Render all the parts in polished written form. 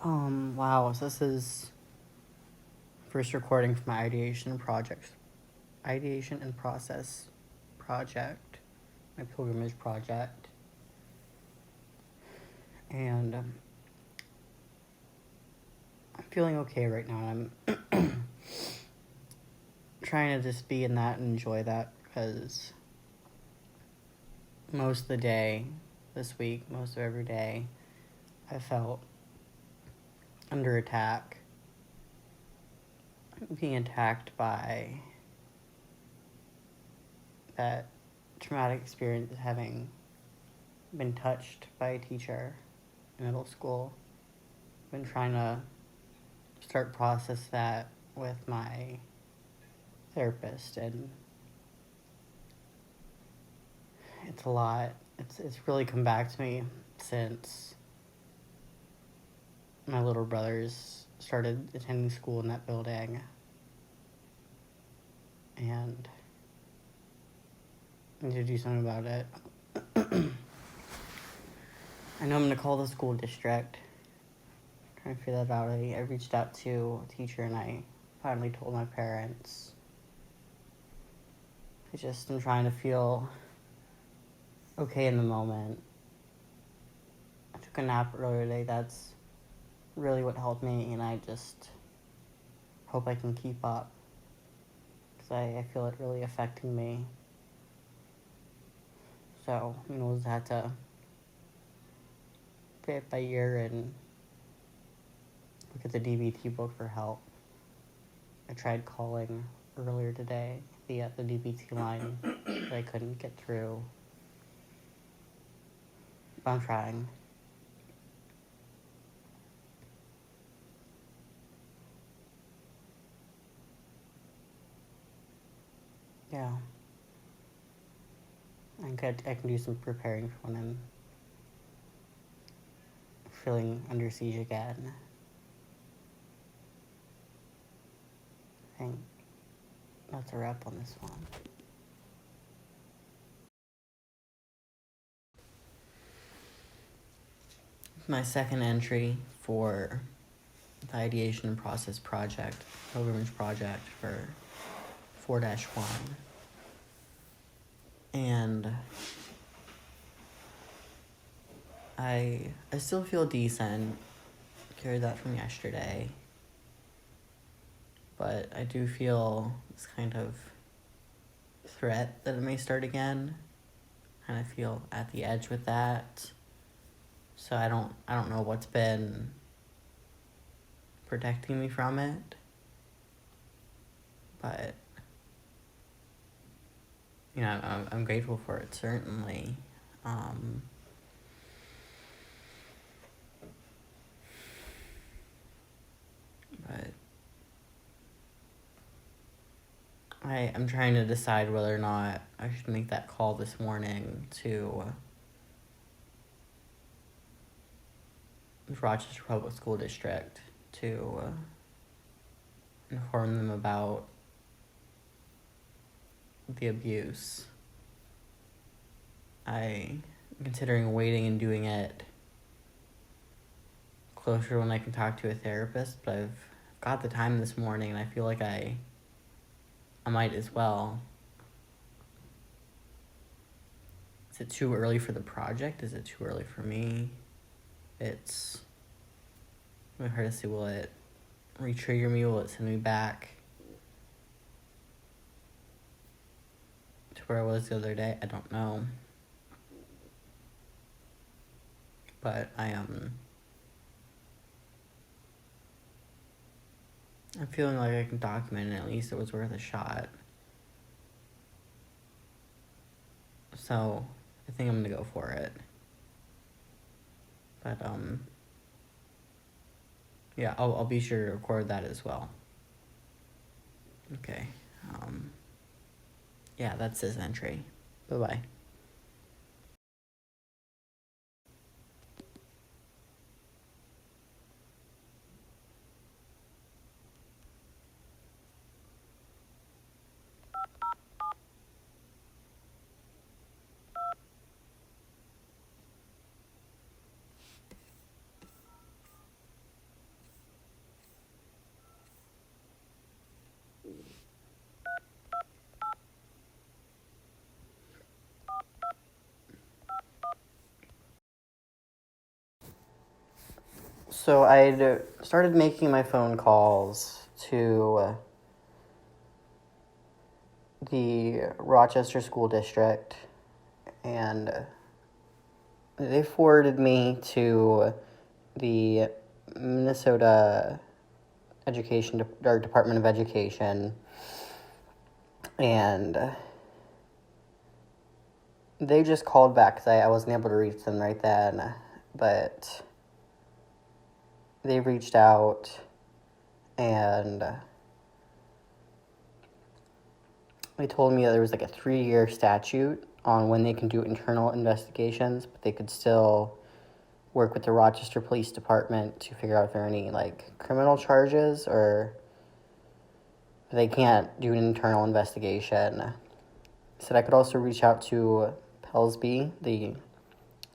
Wow, so this is first recording for my ideation and process project, my pilgrimage project. And I'm feeling okay right now. I'm trying to just be in that and enjoy that because most of the day this week, most of every day, I felt under attack, being attacked by that traumatic experience of having been touched by a teacher in middle school. Been trying to process that with my therapist, and it's a lot. It's really come back to me since my little brothers started attending school in that building, and I need to do something about it. I know I'm gonna call the school district, trying to figure that out. I reached out to a teacher and I finally told my parents. I'm trying to feel okay in the moment. I took a nap earlier today. That's really what helped me, and I just hope I can keep up because I feel it really affecting me. So, we'll just have to play it by ear and look at the DBT book for help. I tried calling earlier today the DBT line, but I couldn't get through. But I'm trying. Yeah. I can do some preparing for when I'm feeling under siege again. I think that's a wrap on this one. My second entry for the ideation and process project, pilgrimage project for 4-1. And I still feel decent. Carried that from yesterday. But I do feel this kind of threat that it may start again. And I feel at the edge with that. So I don't know what's been protecting me from it. But I'm grateful for it, certainly. But I'm trying to decide whether or not I should make that call this morning to the Rochester Public School District to inform them about the abuse. I'm considering waiting and doing it closer when I can talk to a therapist, but I've got the time this morning and I feel like I might as well. Is it too early for the project? Is it too early for me? It's hard to see. Will it re-trigger me? Will it send me back to where I was the other day? I don't know. But I'm feeling like I can document it. At least it was worth a shot. So I think I'm gonna go for it. But yeah, I'll be sure to record that as well. Okay. Yeah, that's this entry. Bye-bye. So I'd started making my phone calls to the Rochester School District, and they forwarded me to the Minnesota Department of Education, and they just called back because I wasn't able to reach them right then, but they reached out and they told me that there was like a 3-year statute on when they can do internal investigations, but they could still work with the Rochester Police Department to figure out if there are any like criminal charges, or they can't do an internal investigation. Said I could also reach out to Pelsby, the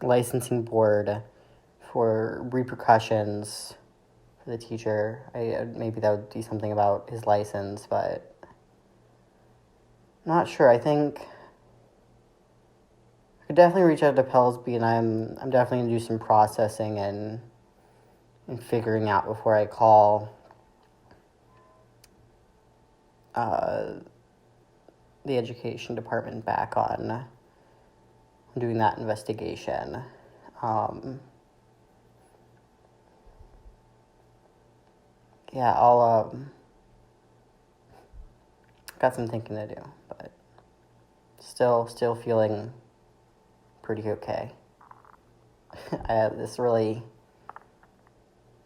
licensing board, for repercussions for the teacher. Maybe that would be something about his license, but I'm not sure. I think I could definitely reach out to Pelsby, and I'm definitely gonna do some processing and figuring out before I call the education department back on doing that investigation. Yeah, I'll got some thinking to do, but still feeling pretty okay. I had this really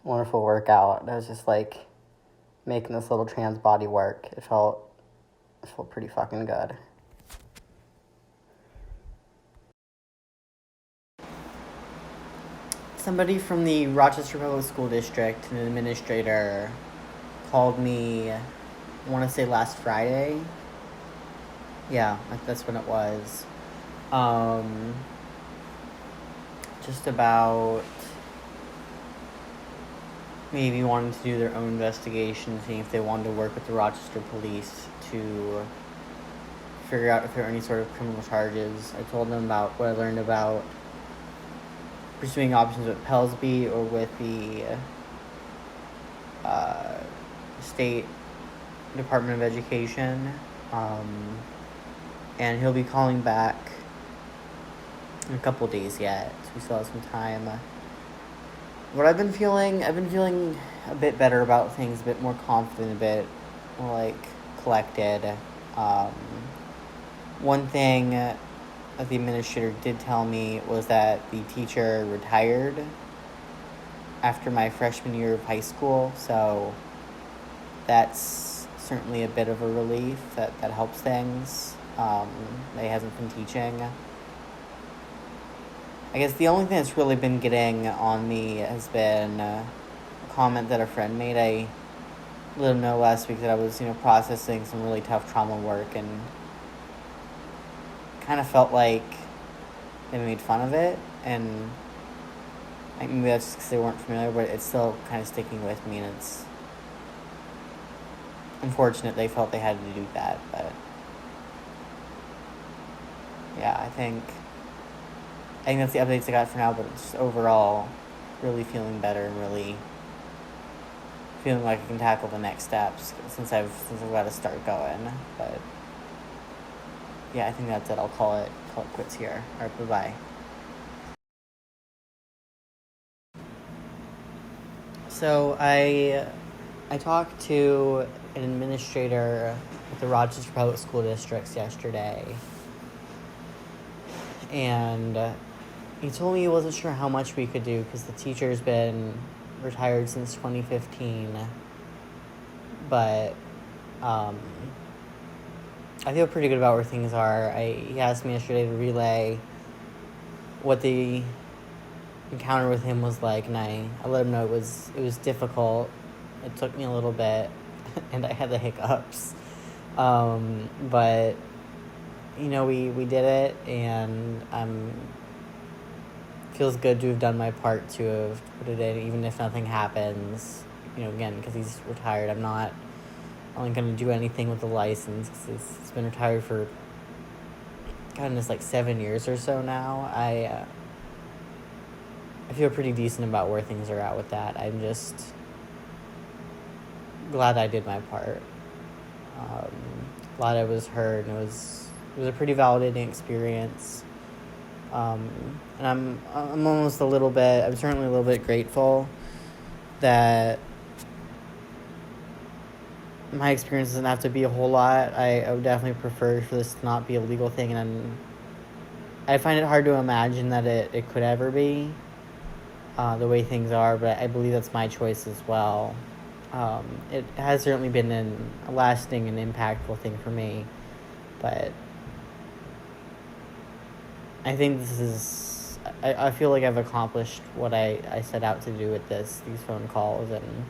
wonderful workout. I was just like making this little trans body work. It felt pretty fucking good. Somebody from the Rochester Public School District, an administrator, called me, I want to say last Friday. Yeah, that's when it was. Just about maybe wanting to do their own investigation, seeing if they wanted to work with the Rochester police to figure out if there are any sort of criminal charges. I told them about what I learned about pursuing options with Pelsby or with the State Department of Education. And he'll be calling back in a couple days yet, so we still have some time. What I've been feeling a bit better about things, a bit more confident, a bit more like collected. One thing that the administrator did tell me was that the teacher retired after my freshman year of high school, so that's certainly a bit of a relief. That helps things. He hasn't been teaching. I guess the only thing that's really been getting on me has been a comment that a friend made. I let him know last week that I was, processing some really tough trauma work, and kind of felt like they made fun of it, and maybe that's just because they weren't familiar, but it's still kind of sticking with me, and it's unfortunate they felt they had to do that, but yeah, I think that's the updates I got for now, but just overall really feeling better and really feeling like I can tackle the next steps since I've got to start going. But yeah, I think that's it. I'll call it quits here. All right, bye-bye. So I talked to an administrator at the Rochester Public School Districts yesterday, and he told me he wasn't sure how much we could do because the teacher's been retired since 2015, but I feel pretty good about where things are. He asked me yesterday to relay what the encounter with him was like, and I let him know it was difficult. It took me a little bit, and I had the hiccups. But we did it, and feels good to have done my part to have put it in, even if nothing happens. Again, because he's retired, I'm not only going to do anything with the license, because it's been retired for goodness, like 7 years or so now. I feel pretty decent about where things are at with that. I'm just glad I did my part. Glad I was heard, and it was a pretty validating experience. And I'm almost a little bit. I'm certainly a little bit grateful that my experience doesn't have to be a whole lot. I would definitely prefer for this to not be a legal thing, and I find it hard to imagine that it could ever be the way things are, but I believe that's my choice as well. It has certainly been a lasting and impactful thing for me, but I think this is, I feel like I've accomplished what I set out to do with these phone calls, and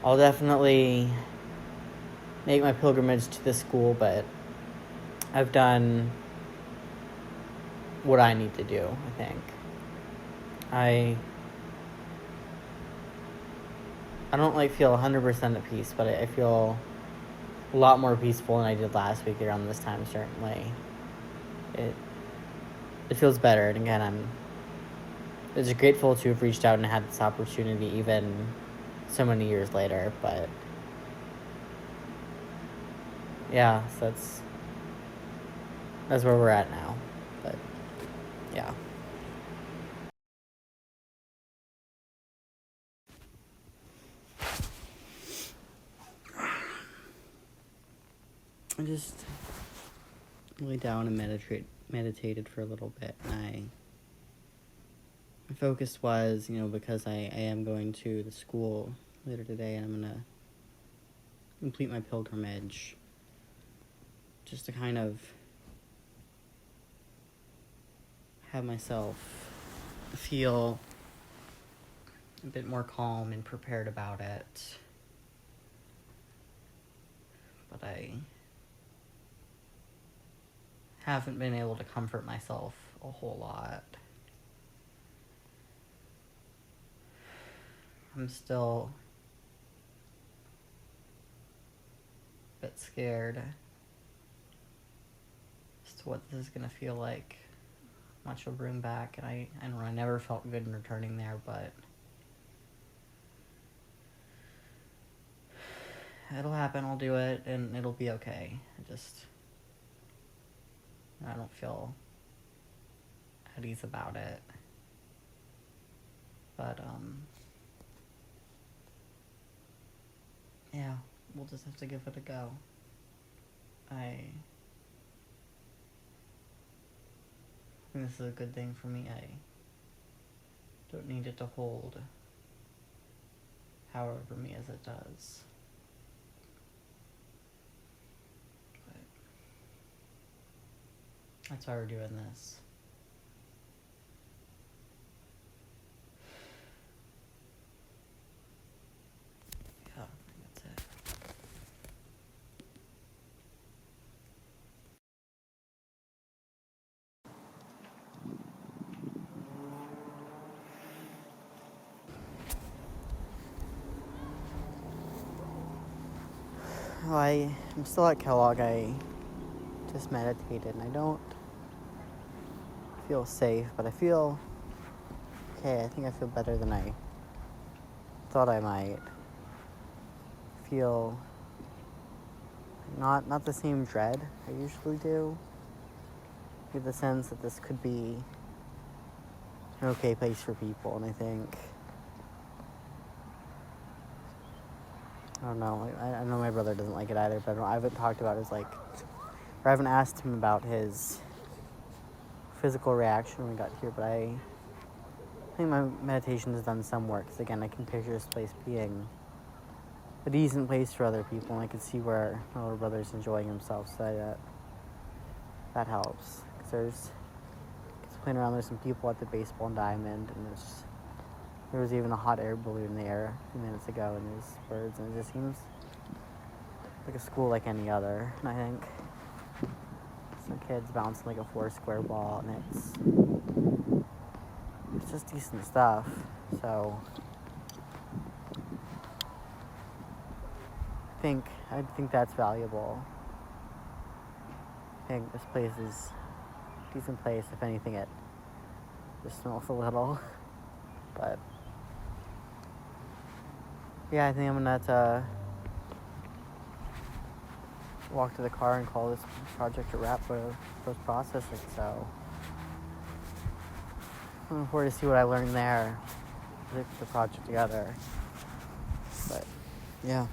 I'll definitely make my pilgrimage to this school, but I've done what I need to do, I think. I don't feel 100% at peace, but I feel a lot more peaceful than I did last week around this time, certainly. It feels better, and again, I'm just grateful to have reached out and had this opportunity even so many years later, but yeah, so that's where we're at now, but yeah. I just lay down and meditated for a little bit, and my focus was, because I am going to the school later today, and I'm going to complete my pilgrimage, just to kind of have myself feel a bit more calm and prepared about it. But I haven't been able to comfort myself a whole lot. I'm still a bit scared as to what this is going to feel like, what she'll bring back, and I know I never felt good in returning there, but it'll happen, I'll do it, and it'll be okay. I don't feel at ease about it. But, yeah, we'll just have to give it a go. I think this is a good thing for me. I don't need it to hold power over me as it does. But that's why we're doing this. Yeah, that's it. Well, I'm still at Kellogg. I just meditated, and I don't feel safe, but I feel okay. I think I feel better than I thought I might. Feel not the same dread I usually do. I get the sense that this could be an okay place for people, and I think, I don't know, I know my brother doesn't like it either, but I haven't talked about his, or I haven't asked him about his physical reaction when we got here, but I think my meditation has done some work, because again, I can picture this place being a decent place for other people, and I can see where my older brother's enjoying himself, so that helps. Because playing around, there's some people at the baseball and diamond, and there was even a hot air balloon in the air a few minutes ago, and there's birds, and it just seems like a school like any other. And I think some kids bouncing like a 4-square ball, and it's just decent stuff. So I think that's valuable. I think this place is a decent place. If anything, it just smells a little. But yeah, I think I'm gonna have to walk to the car and call this project a wrap for post-processing. So I'm looking forward to see what I learned there, put the project together. But yeah.